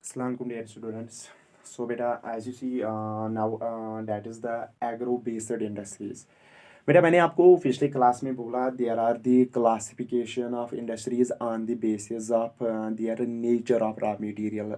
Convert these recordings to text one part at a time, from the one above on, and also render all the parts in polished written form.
Assalamualaikum dear students. So beta, as you see now that is the agro based industries. बेटा मैंने आपको पिछले class में बोला there are the classification of industries on the basis of their nature of raw material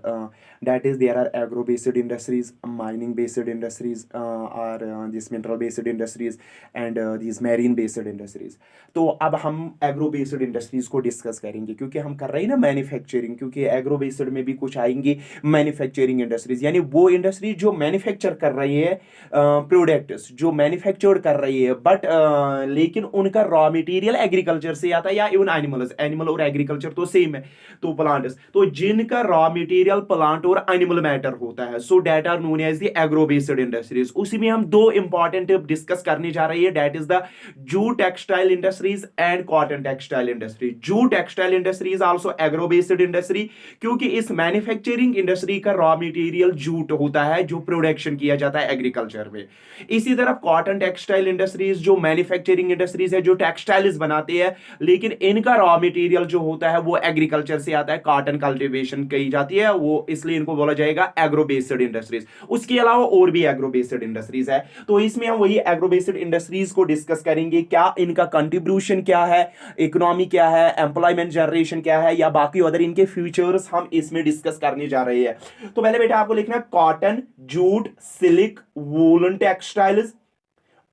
that is there are agro based industries mining based industries और this mineral based industries and this marine based industries. तो अब हम agro based industries को discuss करेंगे क्योंकि हम कर रहे हैं ना मैन्युफैक्चरिंग, क्योंकि एग्रो बेस्ड में भी कुछ आएंगी मैन्युफैक्चरिंग इंडस्ट्रीज, यानी वो इंडस्ट्रीज जो मैन्युफैक्चर कर रही है प्रोडक्ट्स जो मैन्युफैक्चर्ड कर रही है बट लेकिन उनका रॉ मटेरियल एग्रीकल्चर से आता है या इवन एनिमल और एग्रीकल्चर तो सेम है. तो प्लांट्स तो जिनका रॉ मटेरियल प्लांट और एनिमल मैटर होता है, so that are known as the agro based industries. उसी में हम दो इंपॉर्टेंट डिस्कस करने जा रहे हैं, that is the jute textile industries and cotton textile industry. Jute textile industry is also agro based industry क्योंकि इस मैन्युफैक्चरिंग इंडस्ट्री का रॉ मटेरियल जूट होता है जो प्रोडक्शन किया जाता है एग्रीकल्चर में. इसी तरफ कॉटन टेक्सटाइल इंडस्ट्रीज जो मैन्युफैक्चरिंग इंडस्ट्रीज है जो टेक्सटाइल्स बनाते हैं, लेकिन इनका रॉ मटेरियल जो होता है वो एग्रीकल्चर से आता है, कॉटन कल्टीवेशन की जाती है वो, इसलिए इनको बोला जाएगा एग्रो बेस्ड इंडस्ट्रीज. उसके अलावा और भी एग्रो बेस्ड इंडस्ट्रीज है, तो इसमें हम वही एग्रो बेस्ड इंडस्ट्रीज को डिस्कस करेंगे. क्या इनका कंट्रीब्यूशन क्या है, इकोनॉमी क्या है, एम्प्लॉयमेंट जनरेशन क्या है, या बाकी अदर इनके फ्यूचर्स हम इसमें डिस्कस करने जा रहे हैं. तो पहले बेटा आपको लिखना cotton, jute, silk, woollen textiles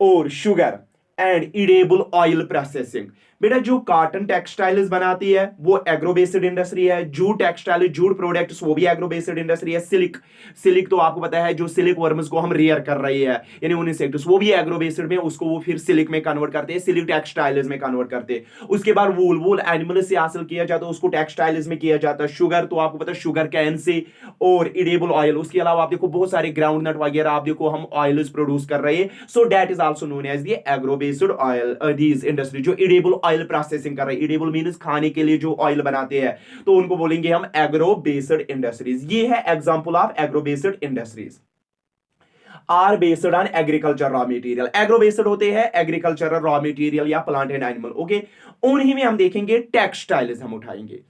और sugar and edible oil processing. बेटा जो कॉटन टेक्सटाइल्स बनाती है वो एग्रो बेस्ड इंडस्ट्री है, जूट टेक्सटाइल जूट प्रोडक्ट्स वो भी एग्रो बेस्ड इंडस्ट्री है. सिल्क सिल्क तो आपको पता है जो सिल्क वर्म्स को हम रेयर कर रहे हैं यानी उन इंसेक्ट्स, वो भी एग्रो बेस्ड में, उसको वो फिर सिल्क में कन्वर्ट करते हैं, सिल्क टेक्सटाइल्स में कन्वर्ट करते हैं. उसके बाद वूल वूल एनिमल से हासिल किया जाता है, उसको टेक्सटाइल्स में किया जाता है. शुगर तो आपको पता है शुगर कैन से, और इडेबल ऑयल उसके अलावा आप देखो बहुत सारे ग्राउंड नट वगैरह आप देखो हम ऑयल्स प्रोड्यूस कर रहे हैं. So that is also known as the agro based oil these industry जो इडेबल ऑयल प्रोसेसिंग कर रहे हैं. इडेबल मींस खाने के लिए जो ऑयल बनाते हैं, तो उनको बोलेंगे हम एग्रो बेस्ड इंडस्ट्रीज. ये है example of agro based industries. Are based on agriculture raw material, agro based होते हैं एग्रीकल्चरल रॉ मटेरियल या प्लांट एंड एनिमल. ओके, उन्हीं में हम देखेंगे टेक्सटाइल्स हम उठाएंगे.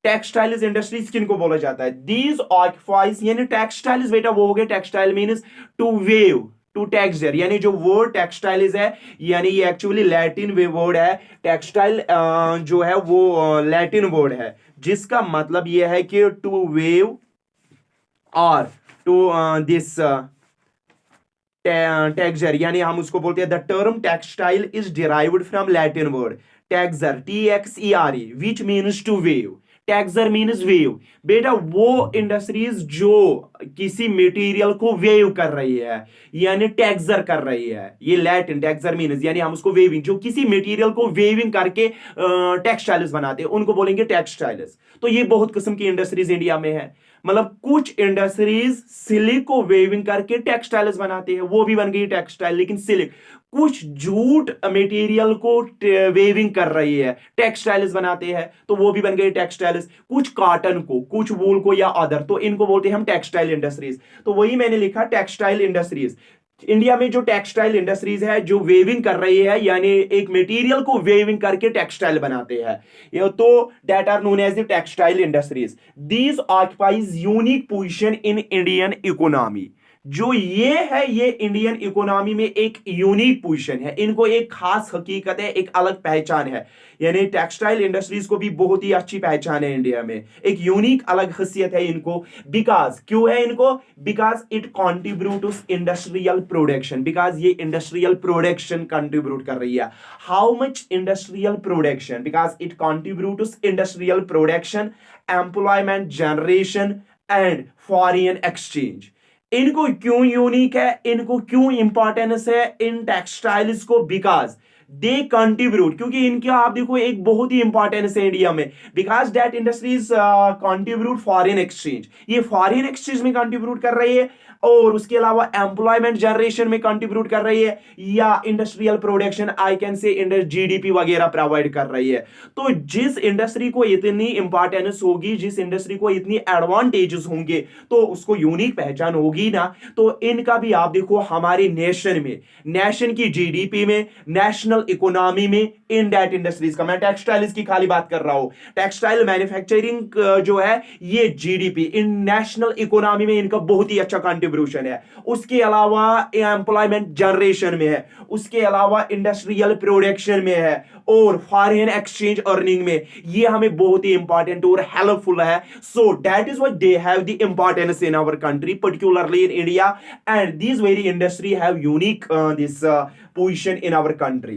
टेक्सटाइल्स इंडस्ट्रीज किनको बोला जाता है, दीज ऑक्युपाइज, यानी टेक्सटाइल्स बेटा वो हो गए, textile means to weave to texture, यानी जो वर्ड टेक्सटाइल्स है यानी ये एक्चुअली लैटिन वे वर्ड है. टेक्सटाइल जो है वो लैटिन वर्ड है जिसका मतलब ये है कि टू वेव और टू दिस टेक्सचर, यानी हम उसको बोलते हैं the term textile is derived from Latin word texture TXERE which means to weave. Texture means weave. बेटा वो इंडस्ट्रीज जो किसी मटेरियल को वेव कर रही है यानी टेक्सचर कर रही है, ये लैटिन टेक्सचर मीन्स यानी हम उसको वेविंग, जो किसी मटेरियल को वेविंग करके टेक्सटाइल्स बनाते हैं उनको बोलेंगे टेक्सटाइल्स. तो ये बहुत किस्म की इंडस्ट्रीज इंडिया में है, मतलब कुछ इंडस्ट्रीज सिल्क को वेविंग करके टेक्सटाइल्स बनाते हैं, वो भी बन गई टेक्सटाइल. लेकिन सिल्क कुछ जूट मटेरियल को वेविंग कर रही है, टेक्सटाइल्स बनाते हैं, तो वो भी बन गए टेक्सटाइल्स. कुछ कॉटन को, कुछ वूल को या अदर, तो इनको बोलते हैं हम टेक्सटाइल इंडस्ट्रीज. तो वही मैंने लिखा टेक्सटाइल इंडस्ट्रीज. इंडिया में जो टेक्सटाइल इंडस्ट्रीज है जो वेविंग कर रही है यानी एक मटेरियल को वेविंग करके टेक्सटाइल बनाते हैं, ये तो that are known as the textile industries. These occupies unique position in Indian economy. जो ये है ये इंडियन इकोनॉमी में एक यूनिक पोजीशन है, इनको एक खास हकीकत है, एक अलग पहचान है. यानी टेक्सटाइल इंडस्ट्रीज को भी बहुत ही अच्छी पहचान है इंडिया में, एक यूनिक अलग हैसियत है इनको. बिकॉज क्यों है इनको, because it contribute industrial production, because ये इंडस्ट्रियल प्रोडक्शन कंट्रीब्यूट कर रही है. How much industrial production, because it contribute industrial production, employment generation and foreign exchange. इनको क्यों यूनिक है, इनको क्यों इंपॉर्टेंस है इन टेक्सटाइल्स को, बिकॉज दे कंट्रीब्यूट, क्योंकि इनका आप देखो एक बहुत ही इंपॉर्टेंस है इंडिया में, because that industries contribute foreign exchange, ये फॉरेन एक्सचेंज में कंट्रीब्यूट कर रही है, और उसके अलावा एम्प्लॉयमेंट जनरेशन में कंट्रीब्यूट कर रही है, या industrial production I can say GDP वगैरह प्रोवाइड कर रही है. तो जिस इंडस्ट्री को इतनी इंपॉर्टेंस होगी, जिस इंडस्ट्री को इतनी एडवांटेजेस होंगे, तो उसको यूनिक पहचान होगी ना. तो इनका भी आप देखो हमारे नेशन में, नेशन की GDP में, नेशनल नेशनल इकोनॉमी में इन दैट इंडस्ट्रीज का, मैं टेक्सटाइल्स की खाली बात कर रहा हूं, टेक्सटाइल मैन्युफैक्चरिंग जो है ये जीडीपी इन नेशनल इकोनॉमी में इनका बहुत ही अच्छा कंट्रीब्यूशन है। उसके अलावा एम्प्लॉयमेंट जनरेशन में है, उसके अलावा इंडस्ट्रियल प्रोडक्शन में है, और फॉरेन एक्सचेंज अर्निंग में ये हमें बहुत ही इंपॉर्टेंट और हेल्पफुल है। So that is why they have the importance in our country, particularly in India, and this very industry have unique this position in our country.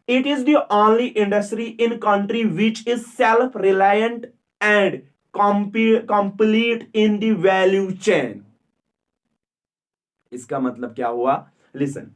It is the only industry in country which is self-reliant and complete in the value chain. इसका मतलब क्या हुआ? Listen.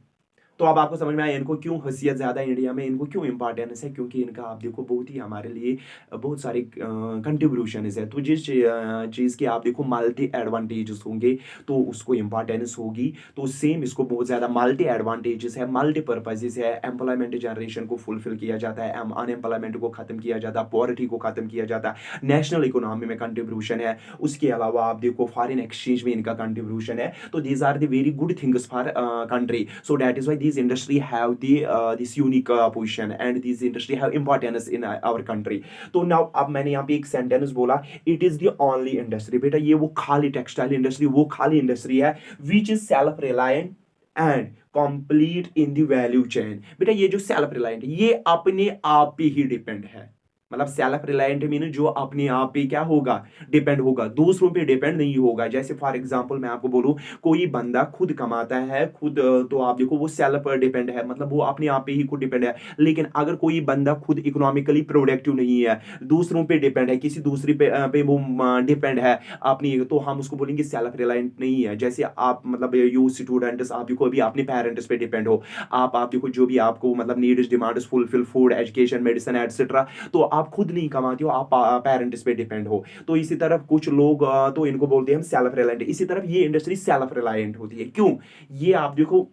तो अब आपको समझ में आया इनको क्यों हैसियत ज्यादा है इंडिया में, इनको क्यों इंपॉर्टेंस है, क्योंकि इनका आप देखो बहुत ही हमारे लिए बहुत सारे कंट्रीब्यूशन है। तो जिस चीज़ के आप देखो मल्टी एडवांटेजेस होंगे तो उसको इंपॉर्टेंस होगी, तो सेम इसको बहुत ज़्यादा मल्टी एडवांटेजेस है, मल्टी पर्पजेस है, एम्प्लॉयमेंट जनरेशन को फुलफिल किया जाता है, अनएम्प्लॉयमेंट को खत्म किया जाता है, पॉवर्टी को खत्म किया जाता है, नेशनल इकोनॉमी में कंट्रीब्यूशन है, उसके अलावा आप देखो फॉरेन एक्सचेंज में इनका कंट्रीब्यूशन है। तो these are the very good things for country. So that is why these industry have the this unique position and these industry have importance in our country. तो now अब मैंने यहाँ पे एक सेंटेंस बोला, it is the only industry, बेटा ये वो खाली टेक्सटाइल इंडस्ट्री, वो खाली इंडस्ट्री है which is self reliant and complete in the value chain. बेटा ये जो सेल्फ रिलायंट ये अपने आप पे ही डिपेंड है, मतलब सेल्फ रिलायंट मीन जो अपने आप पे क्या होगा, डिपेंड होगा, दूसरों पे डिपेंड नहीं होगा। जैसे फॉर एग्जांपल मैं आपको बोलूं, कोई बंदा खुद कमाता है खुद, तो आप देखो वो सेल्फ डिपेंड है, मतलब वो अपने आप पे ही खुद डिपेंड है। लेकिन अगर कोई बंदा खुद इकोनॉमिकली प्रोडक्टिव नहीं है, दूसरों पे डिपेंड है, किसी दूसरे पे वो डिपेंड है अपनी, तो हम उसको बोलेंगे सेल्फ रिलायंट नहीं है। जैसे आप मतलब यू स्टूडेंट्स, आप देखो अभी अपने पेरेंट्स पे डिपेंड हो, आप देखो जो भी आपको मतलब needs demands fulfil, food, education, medicine etcetera, तो आप खुद नहीं कमाते हो, आप पेरेंट्स पे डिपेंड हो। तो इसी तरह कुछ लोग तो इनको बोलते हैं हम सेल्फ रिलायंट। इसी तरह ये इंडस्ट्री सेल्फ रिलायंट होती है। क्यों? ये आप देखो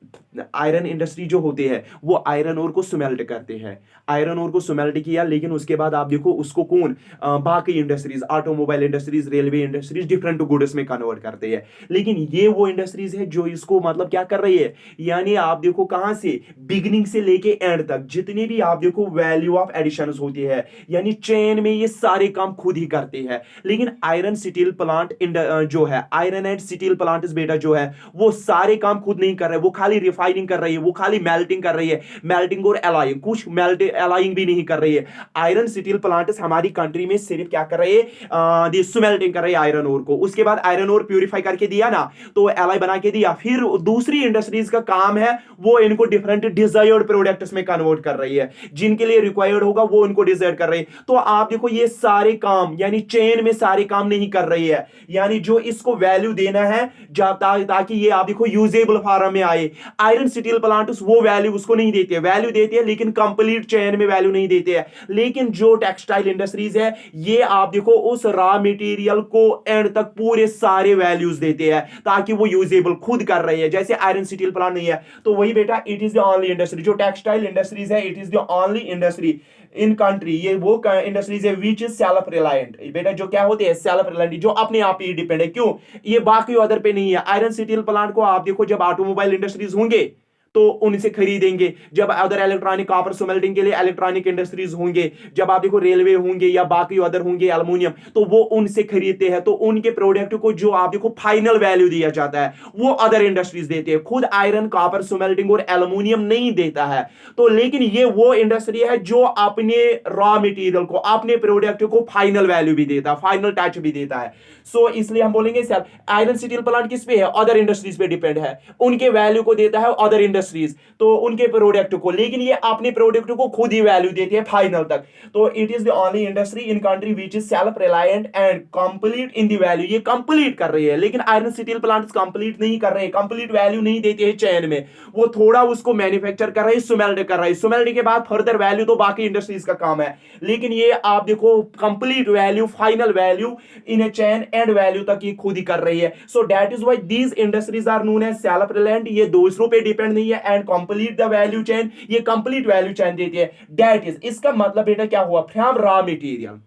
आयरन इंडस्ट्री जो होते हैं वो आयरन ओर को स्मेल्ट करते हैं, आयरन ओर को स्मेल्ट किया, लेकिन उसके बाद आप देखो उसको कौन बाकी industries, automobile industries, railway industries different goods में कन्वर्ट करते हैं। लेकिन ये वो इंडस्ट्रीज है जो इसको मतलब क्या कर रही है, यानी आप देखो कहां से बिगिनिंग से लेके एंड तक जितनी भी आप देखो वैल्यू ऑफ एडिशन होती है, यानी चेन में ये सारे काम खुद ही करते हैं। लेकिन आयरन स्टील प्लांट जो है, आयरन एंड स्टील प्लांट बेटा जो है वो सारे काम खुद नहीं कर रहे, वो खाली रिफाइनिंग कर रही है, वो खाली मेल्टिंग कर रही है, मेल्टिंग और एलाइंग, कुछ मेल्टिंग एलाइंग भी नहीं कर रही है। आयरन स्टील प्लांट हमारी कंट्री में सिर्फ क्या कर रही है, स्मेल्टिंग कर रही है आयरन ओर को, उसके बाद आयरन ओर प्यूरिफाई करके दिया ना, तो एलाई बना के दिया, फिर दूसरी इंडस्ट्रीज का काम है वो इनको डिफरेंट डिजायर्ड प्रोडक्ट्स में कन्वर्ट कर रही है, जिनके लिए रिक्वायर्ड होगा वो इनको डिजायर कर रही है। तो आप देखो ये सारे काम यानी चेन में सारे काम नहीं कर रही है, यानी जो इसको वैल्यू देना है ताकि ये आप देखो यूजेबल फॉर्म में आए। आयरन स्टील प्लांट वो वैल्यू उसको नहीं देते, वैल्यू देते हैं लेकिन कंप्लीट चेन में वैल्यू नहीं देते हैं। लेकिन जो टेक्सटाइल इंडस्ट्रीज है ये आप देखो उस रॉ मटेरियल को एंड तक पूरे सारे वैल्यूज देते हैं ताकि वो यूजेबल खुद कर रही है। जैसे आयरन स्टील प्लांट नहीं है तो वही बेटा it is the only industry, जो टेक्सटाइल इंडस्ट्रीज है it is the only industry in country, ये वो इंडस्ट्रीज है विच इज सेल्फ रिलायंट। बेटा जो क्या होते हैं सेल्फ रिलायंट, जो अपने आप ही डिपेंड है। क्यों? ये बाकी अदर पे नहीं है। आयरन स्टील प्लांट को आप देखो जब ऑटोमोबाइल इंडस्ट्रीज होंगे तो उनसे खरीदेंगे, जब अदर इलेक्ट्रॉनिक कॉपर स्मेल्टिंग के लिए इलेक्ट्रॉनिक इंडस्ट्रीज होंगे, जब आप देखो रेलवे होंगे या बाकी अदर होंगे एल्युमिनियम, तो वो उनसे खरीदते हैं। तो उनके प्रोडक्ट को जो आप देखो फाइनल वैल्यू दिया जाता है वो अदर इंडस्ट्रीज देते हैं, खुद आयरन कॉपर स्मेल्टिंग और एल्युमिनियम नहीं देता है। तो लेकिन ये वो इंडस्ट्री है जो अपने रॉ मटेरियल को, अपने प्रोडक्ट को फाइनल वैल्यू भी देता है, फाइनल टच भी देता है। सो इसलिए हम बोलेंगे सर आयरन स्टील प्लांट किस पे है, अदर इंडस्ट्रीज पे डिपेंड है, उनके वैल्यू को देता है अदर इंडस्ट्रीज, तो उनके प्रोडक्ट को, लेकिन ये अपने प्रोडक्ट को खुद ही वैल्यू देती है फाइनल तक। तो it is the only industry in country which is self reliant and complete in the value, ये कंप्लीट कर रही है। लेकिन आयरन स्टील प्लांट्स कंप्लीट नहीं कर रहे, कंप्लीट वैल्यू नहीं देते हैं चेन में, वो थोड़ा उसको मैन्युफैक्चर कर रहे हैं, स्मेल्ट कर रहे हैं, स्मेल्ट के बाद फर्दर वैल्यू तो बाकी इंडस्ट्रीज का काम है। लेकिन ये आप देखो complete value, final value in a chain end value तक ये खुद ही कर रही है। So that is why these industries are known as self reliant, ये दूसरों पे डिपेंड नहीं है, and complete the value chain, ये कंप्लीट वैल्यू चेन देती है। दैट इज, इसका मतलब बेटा क्या हुआ, from raw material,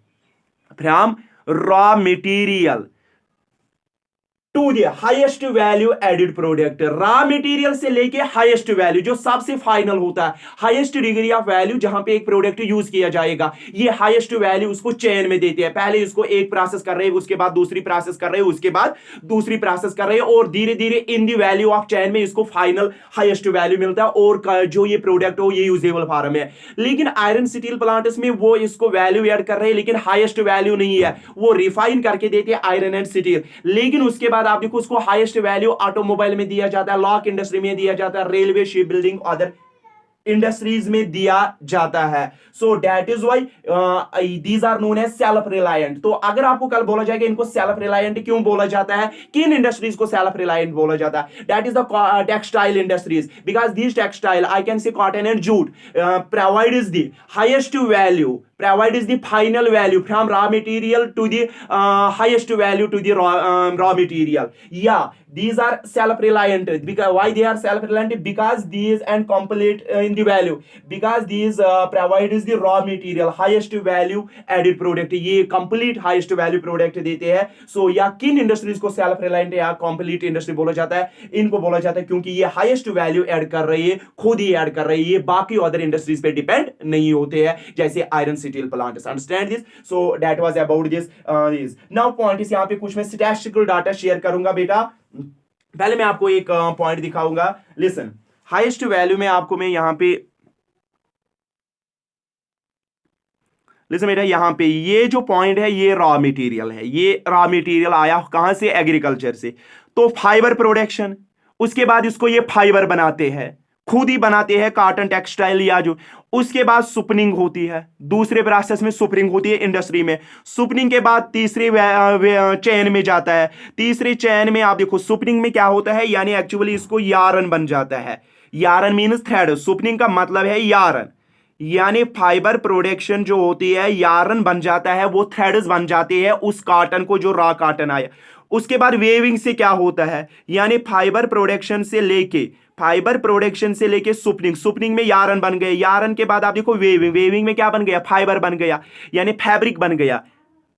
from raw material to the highest value added product, raw material से लेके हाईएस्ट वैल्यू जो सबसे फाइनल होता है, हाईएस्ट डिग्री ऑफ वैल्यू जहां पे एक प्रोडक्ट यूज किया जाएगा, ये हाईएस्ट वैल्यू उसको चेन में देते हैं। पहले इसको एक प्रोसेस कर रहे हैं, उसके बाद दूसरी प्रोसेस कर रहे हैं, उसके बाद दूसरी प्रोसेस कर रहे हैं, और धीरे धीरे इन दी वैल्यू ऑफ चेन में इसको फाइनल हाईएस्ट वैल्यू मिलता है, और जो ये प्रोडक्ट हो ये यूजेबल फॉर्म है। लेकिन आयरन स्टील प्लांट्स में वो इसको वैल्यू ऐड कर रहे हैं, लेकिन हाईएस्ट वैल्यू नहीं है, वो रिफाइन करके देते हैं आयरन एंड स्टील। लेकिन उसके बाद आप देखो उसको हाईएस्ट वैल्यू ऑटोमोबाइल में दिया जाता है, लॉक इंडस्ट्री में दिया जाता है, railway, ship building, other industries में दिया जाता है। So that is why these are known as self reliant. तो अगर आपको कल बोला जाएगा इनको सेल्फ रिलायंट क्यों बोला जाता है, किन इंडस्ट्रीज को सेल्फ रिलायंट बोला जाता है, that is the textile industries, because this textile I can say cotton and jute provide is the highest value, provide is the final value from raw material to the highest value to the raw material. Yeah, these are self-reliant. Because why they are self-reliant? Because these and complete in the value. Because these provide is the raw material, highest value added product. ये complete highest value product देते हैं. So या किन industries को self-reliant या complete industry बोला जाता है? इनको बोला जाता है क्योंकि ये highest value add कर रही है, खुद ही add कर रही है, ये बाकी other industries पे depend नहीं होते हैं, जैसे iron steel plants. Understand this? So that was about this. Now point is यहाँ पे कुछ मैं statistical data share करूंगा बेटा। पहले मैं आपको एक पॉइंट दिखाऊंगा। लिसन, हाईएस्ट वैल्यू में आपको मैं यहाँ पे, लिसन बेटा, यहाँ पे ये जो पॉइंट है ये रॉ मटेरियल है, ये रॉ मटेरियल आया कहां से, एग्रीकल्चर से। तो फाइबर प्रोडक्शन, उसके बाद इसको ये फाइबर बनाते हैं, खुद ही बनाते हैं कॉटन टेक्सटाइल या जो, उसके बाद सुपनिंग होती है, दूसरे प्रोसेस में सुपनिंग होती है इंडस्ट्री में, सुपनिंग के बाद तीसरे चेन में जाता है, तीसरे चेन में आप देखो सुपनिंग में क्या होता है, यानी एक्चुअली इसको यारन बन जाता है, यारन मीन्स थ्रेड, सुपनिंग का मतलब है यारन, यानी फाइबर प्रोडक्शन जो होती है यारन बन जाता है, वो थ्रेड्स बन जाते हैं उस कॉटन को जो रॉ कॉटन आया। उसके बाद वेविंग से क्या होता है, यानी फाइबर प्रोडक्शन से लेके सुपनिंग, सुपनिंग में यारन बन गए, यारन के बाद आप देखो वेविंग, वेविंग में क्या बन गया, फाइबर बन गया, यानी फैब्रिक बन गया।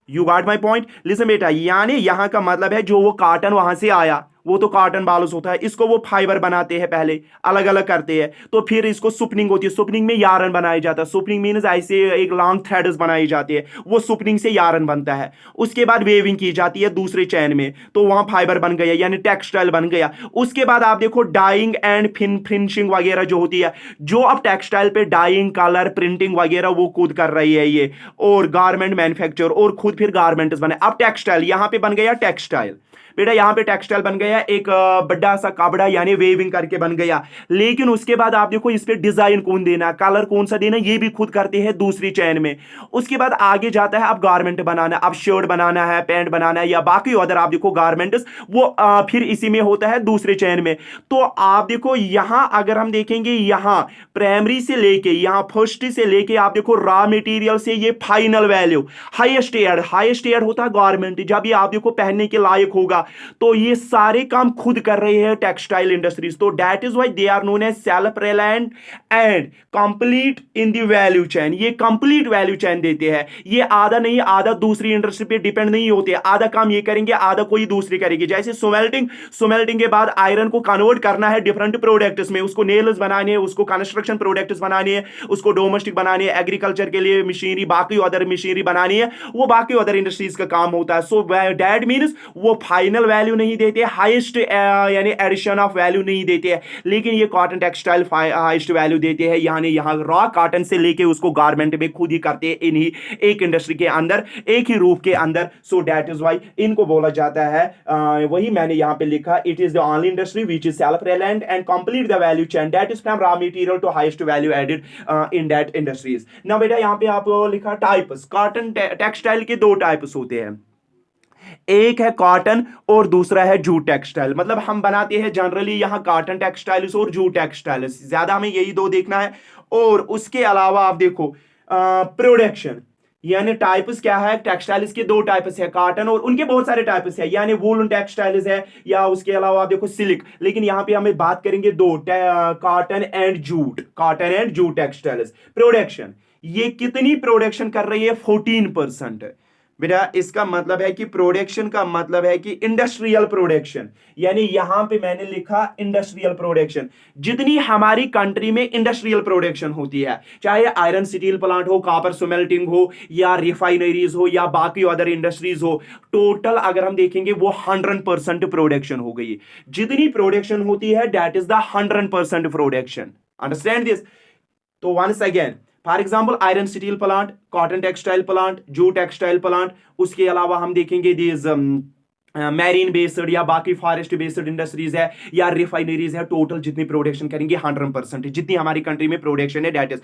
You got my point. Listen बेटा, यानी यहां का मतलब है जो वो कॉटन वहां से आया वो तो कॉटन बालूस होता है, इसको वो फाइबर बनाते हैं, पहले अलग अलग करते हैं, तो फिर इसको सुपनिंग होती है, सुपनिंग में यारन बनाया जाता है, सुपनिंग मीन्स ऐसे एक लॉन्ग थ्रेड्स बनाई जाती है, वो सुपनिंग से यारन बनता है। उसके बाद वेविंग की जाती है दूसरे चैन में, तो वहां फाइबर बन गया यानी टेक्सटाइल बन गया। उसके बाद आप देखो डाइंग एंड फिनिशिंग वगैरह जो होती है, जो अब टेक्सटाइल पे डाइंग, कलर, प्रिंटिंग वगैरह वो खुद कर रही है ये, और गारमेंट मैन्युफैक्चर, और खुद फिर गारमेंट्स बने। अब टेक्सटाइल यहां पे बन गया, टेक्सटाइल बेटा यहां पे टेक्सटाइल बन गया, एक बड़ा सा कपड़ा यानी वेविंग करके बन गया। लेकिन उसके बाद आप देखो इस पे डिजाइन कौन देना, कलर कौन सा देना, ये भी खुद करते हैं दूसरी चैन में। उसके बाद आगे जाता है अब गारमेंट बनाना, अब शर्ट बनाना है, पैंट बनाना है, या बाकी अदर आप देखो गारमेंट्स, वो फिर इसी में होता है दूसरे चैन में। तो आप देखो यहां अगर हम देखेंगे, यहां प्राइमरी से लेके, यहां फर्स्ट से लेके आप देखो रॉ मटेरियल से ये फाइनल वैल्यू हाईएस्ट एड होता है गारमेंट, जब ये आप देखो पहनने के लायक होगा, तो ये सारे काम खुद कर रहे हैं टेक्सटाइल इंडस्ट्रीज। तो that is why they are known as self reliant and complete in the value chain. ये कंप्लीट वैल्यू चेन देते हैं, ये आधा नहीं आधा दूसरी इंडस्ट्री पे डिपेंड नहीं होते, आधा काम ये करेंगे आधा कोई दूसरी करेगी। जैसे स्मेल्टिंग के बाद आयरन को कन्वर्ट करना है डिफरेंट प्रोडक्ट्स में, उसको नेल्स बनाने हैं, उसको कंस्ट्रक्शन प्रोडक्ट्स बनाने हैं, उसको डोमेस्टिक बनाने हैं, एग्रीकल्चर के लिए मशीनरी, बाकी अदर मशीनरी बनानी है, वो बाकी अदर इंडस्ट्रीज का काम होता है। सो दैट मीन्स वो फाइनल वैल्यू नहीं देते, हाईएस्ट यानी एडिशन ऑफ वैल्यू नहीं देते हैं, लेकिन ये कॉटन टेक्सटाइल हाईएस्ट वैल्यू देते हैं, यानी यहां रॉ कॉटन से लेके उसको गारमेंट में खुद ही करते हैं, इन्हीं एक इंडस्ट्री के अंदर, एक ही रूफ के अंदर। सो दैट इज व्हाई इनको बोला जाता है, वही मैंने यहां पे लिखा, it is the only industry which is self reliant and complete the value chain that is from raw material to highest value added in that industries. Now बेटा यहां पे आप लिखा टाइप्स, कॉटन टेक्सटाइल के दो टाइप्स होते हैं, एक है कॉटन और दूसरा है जूट टेक्सटाइल। मतलब हम बनाते हैं जनरली यहां कॉटन टेक्सटाइल्स और जूट टेक्सटाइल्स, ज्यादा हमें यही दो देखना है। और उसके अलावा आप देखो प्रोडक्शन, यानी टाइप्स क्या है, टेक्सटाइल्स के दो टाइप्स है, कॉटन और उनके बहुत सारे टाइप्स है, यानी वूलन टेक्सटाइल्स है, या उसके अलावा आप देखो सिल्क। लेकिन यहां पे हमें बात करेंगे दो, cotton and jute textiles. Production, ये कितनी प्रोडक्शन कर रही है, 14%। बेटा इसका मतलब है कि प्रोडक्शन का मतलब है कि इंडस्ट्रियल प्रोडक्शन, यानी यहां पे मैंने लिखा इंडस्ट्रियल प्रोडक्शन। जितनी हमारी कंट्री में इंडस्ट्रियल प्रोडक्शन होती है, चाहे आयरन स्टील प्लांट हो, कॉपर स्मेल्टिंग हो, या रिफाइनरीज हो, या बाकी अदर इंडस्ट्रीज हो, टोटल अगर हम देखेंगे वो 100% प्रोडक्शन हो गई। जितनी प्रोडक्शन होती है that is the 100% production. Understand this? तो once again, for example iron steel plant, cotton textile plant, jute textile plant, उसके अलावा हम देखेंगे दीज मैरीन बेस्ड या बाकी फॉरेस्ट बेस्ड इंडस्ट्रीज है या रिफाइनरीज है, टोटल जितनी प्रोडक्शन करेंगे 100%, जितनी हमारी कंट्री में प्रोडक्शन है डेट इज।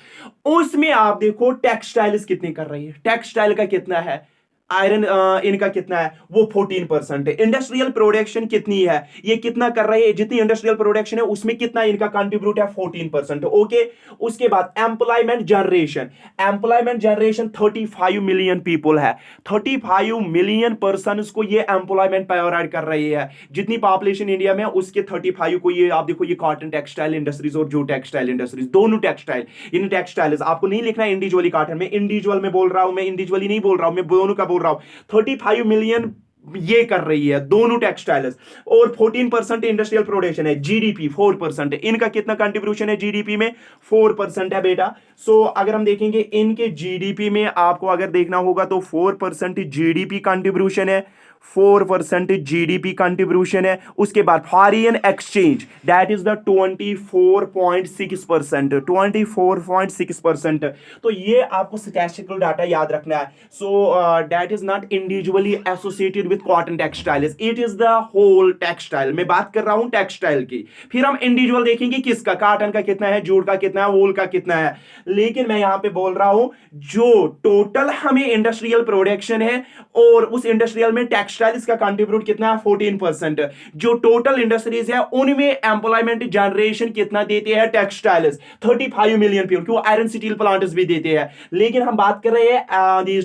उसमें आप देखो टेक्सटाइल्स कितनी कर रही है, टेक्सटाइल का कितना है, आयरन इनका कितना है, वो 14% है। इंडस्ट्रियल प्रोडक्शन कितनी है, ये कितना कर रहे हैं, जितनी इंडस्ट्रियल प्रोडक्शन है उसमें कितना इनका कंट्रीब्यूट है, 14%। ओके, उसके बाद employment generation, employment generation 35 million people है, 35 मिलियन पर्सन को ये एम्प्लॉयमेंट प्रोवाइड कर रही है। जितनी पॉपुलेशन इंडिया में उसके 35 को ये आप देखो, ये कॉटन टेक्सटाइल इंडस्ट्रीज और जो टेक्सटाइल इंडस्ट्रीज, दोनों टेक्सटाइल, इन टेक्सटाइल्स आपको नहीं लिखना इंडिविजुअली कॉटन में, इंडिविजुअल में बोल रहा हूं मैं, इंडिविजुअली नहीं बोल रहा हूं मैं, दोनों का बोल रहा हूं। 35 मिलियन ये कर रही है दोनों टेक्सटाइल्स, और 14% इंडस्ट्रियल प्रोडक्शन है। जीडीपी 4% है, इनका कितना कंट्रीब्यूशन है जीडीपी में, 4% है बेटा। सो अगर हम देखेंगे इनके जीडीपी में, आपको अगर देखना होगा तो 4% जीडीपी कंट्रीब्यूशन है, 4% जीडीपी कंट्रीब्यूशन है। उसके बाद foreign exchange that is the 24.6%, 24.6%। तो ये आपको स्टैटिस्टिकल डाटा याद रखना है। So that is not individually associated with cotton textiles, it is the whole textile. मैं बात कर रहा हूं टेक्सटाइल की, फिर हम इंडिविजुअल देखेंगे किसका, कॉटन का कितना है, जूट का कितना है, वूल का कितना है। लेकिन मैं यहां पे बोल रहा हूं जो टोटल हमें इंडस्ट्रियल प्रोडक्शन है और उस इंडस्ट्रियल में टेक्सटाइल्स का कंट्रीब्यूट कितना है, 14%। जो टोटल इंडस्ट्रीज है उनमें एम्प्लॉयमेंट जनरेशन कितना देते हैं टेक्सटाइल्स, 35 मिलियन पीपल, क्यों आयरन स्टील प्लांट्स भी देते हैं। लेकिन हम बात कर रहे हैं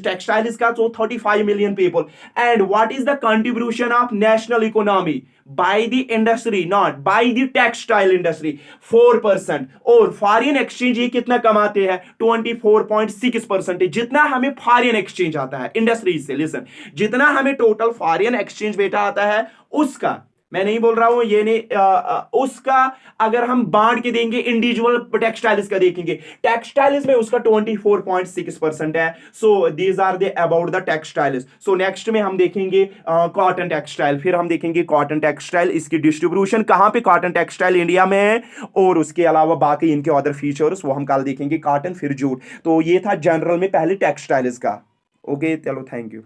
टेक्सटाइल्स का, तो 35 million people. And what is the contribution of national economy by the industry, not by the textile industry, 4%। और फॉरेन एक्सचेंज ये कितना कमाते हैं, 24.6%। जितना हमें फॉरेन एक्सचेंज आता है इंडस्ट्रीज से, लिसन, जितना हमें टोटल फॉरेन एक्सचेंज बेटा आता है उसका, मैं नहीं बोल रहा हूं ये नहीं, उसका अगर हम बांट के देंगे, इंडिविजुअल टेक्सटाइल्स का देखेंगे, टेक्सटाइल्स में उसका 24.6% है। So these are the about the textiles. So next में हम देखेंगे कॉटन टेक्सटाइल, फिर हम देखेंगे कॉटन टेक्सटाइल, इसकी डिस्ट्रीब्यूशन कहां पे कॉटन टेक्सटाइल इंडिया में है, और उसके अलावा बाकी इनके अदर फीचर्स वो हम कल देखेंगे, कॉटन फिर जूट। तो ये था जनरल में पहले टेक्सटाइल्स का। ओके चलो, थैंक यू।